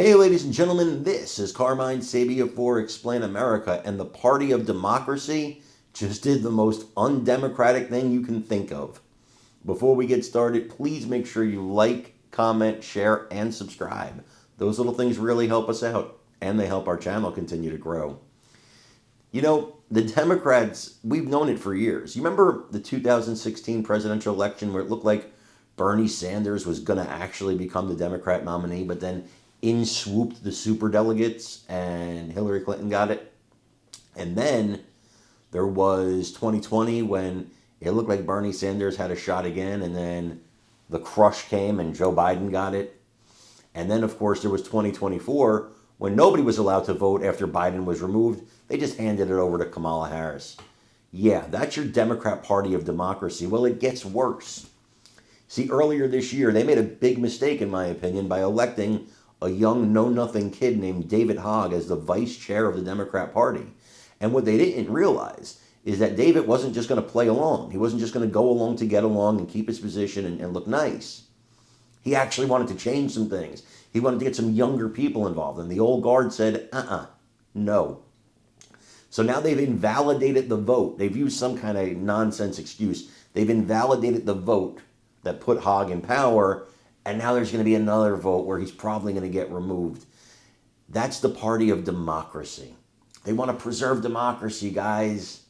Hey, ladies and gentlemen, this is Carmine Sabia for Explain America, and the Party of Democracy just did the most undemocratic thing you can think of. Before we get started, please make sure you like, comment, share, and subscribe. Those little things really help us out, and they help our channel continue to grow. You know, the Democrats, we've known it for years. You remember the 2016 presidential election where it looked like Bernie Sanders was going to actually become the Democrat nominee, but then in swooped the superdelegates and Hillary Clinton got it? And then there was 2020 when it looked like Bernie Sanders had a shot again, and then the crush came and Joe Biden got it. And then, of course, there was 2024 when nobody was allowed to vote after Biden was removed. They just handed it over to Kamala Harris. Yeah, that's your Democrat Party of Democracy. Well, it gets worse. See, earlier this year, they made a big mistake, in my opinion, by electing a young know-nothing kid named David Hogg as the vice chair of the Democrat Party. And what they didn't realize is that David wasn't just going to play along. He wasn't just going to go along to get along and keep his position and look nice. He actually wanted to change some things. He wanted to get some younger people involved. And the old guard said, no. So now they've invalidated the vote. They've used some kind of nonsense excuse. They've invalidated the vote that put Hogg in power, and now there's going to be another vote where he's probably going to get removed. That's the Party of Democracy. They want to preserve democracy, guys.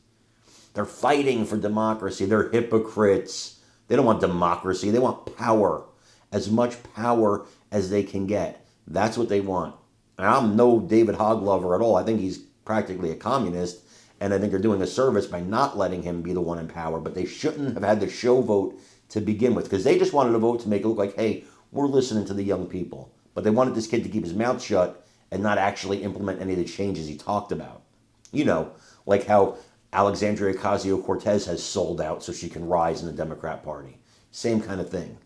They're fighting for democracy. They're hypocrites. They don't want democracy. They want power, as much power as they can get. That's what they want. And I'm no David Hogg lover at all. I think he's practically a communist, and I think they're doing a service by not letting him be the one in power. But they shouldn't have had the show vote to begin with, because they just wanted a vote to make it look like, hey, we're listening to the young people. But they wanted this kid to keep his mouth shut and not actually implement any of the changes he talked about. You know, like how Alexandria Ocasio-Cortez has sold out so she can rise in the Democrat Party. Same kind of thing.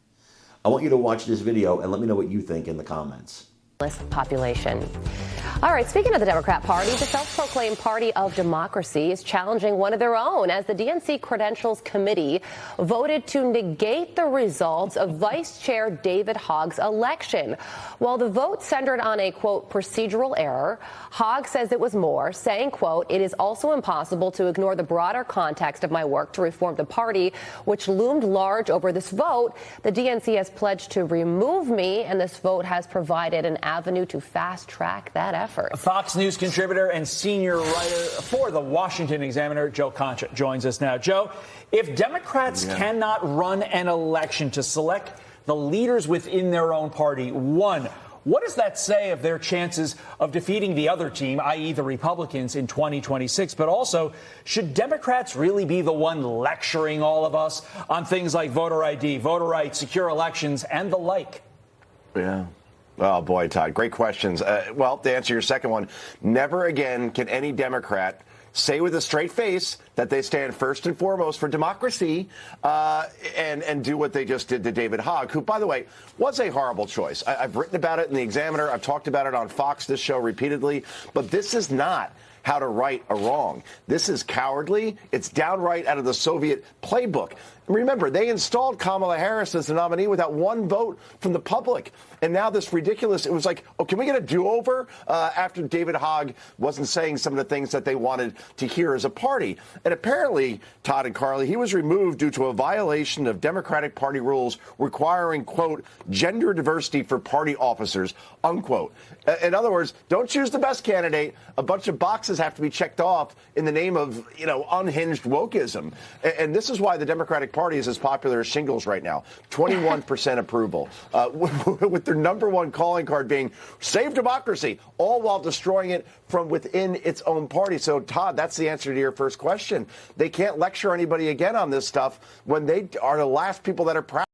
I want you to watch this video and let me know what you think in the comments. Population. All right, speaking of the Democrat Party, the self-proclaimed Party of Democracy is challenging one of their own as the DNC Credentials Committee voted to negate the results of Vice Chair David Hogg's election. While the vote centered on a, quote, procedural error, Hogg says it was more, saying, quote, it is also impossible to ignore the broader context of my work to reform the party, which loomed large over this vote. The DNC has pledged to remove me, and this vote has provided an avenue to fast-track that effort. Fox News contributor and senior writer for the Washington Examiner, Joe Concha, joins us now. Joe, if Democrats cannot run an election to select the leaders within their own party, one, what does that say of their chances of defeating the other team, i.e. the Republicans, in 2026? But also, should Democrats really be the one lecturing all of us on things like voter ID, voter rights, secure elections, and the like? Yeah. Oh, boy, Todd, great questions. Well, to answer your second one, never again can any Democrat say with a straight face that they stand first and foremost for democracy and do what they just did to David Hogg, who, by the way, was a horrible choice. I've written about it in the Examiner. I've talked about it on Fox, this show, repeatedly. But this is not how to right a wrong. This is cowardly. It's downright out of the Soviet playbook. Remember, they installed Kamala Harris as the nominee without one vote from the public. And now this ridiculous, it was like, oh, can we get a do-over after David Hogg wasn't saying some of the things that they wanted to hear as a party? And apparently, Todd and Carly, he was removed due to a violation of Democratic Party rules requiring, quote, gender diversity for party officers, unquote. In other words, don't choose the best candidate. A bunch of boxes have to be checked off in the name of, unhinged wokeism. And this is why the Democratic Party is as popular as shingles right now. 21% approval, with their number one calling card being save democracy, all while destroying it from within its own party. So, Todd, that's the answer to your first question. They can't lecture anybody again on this stuff when they are the last people that are proud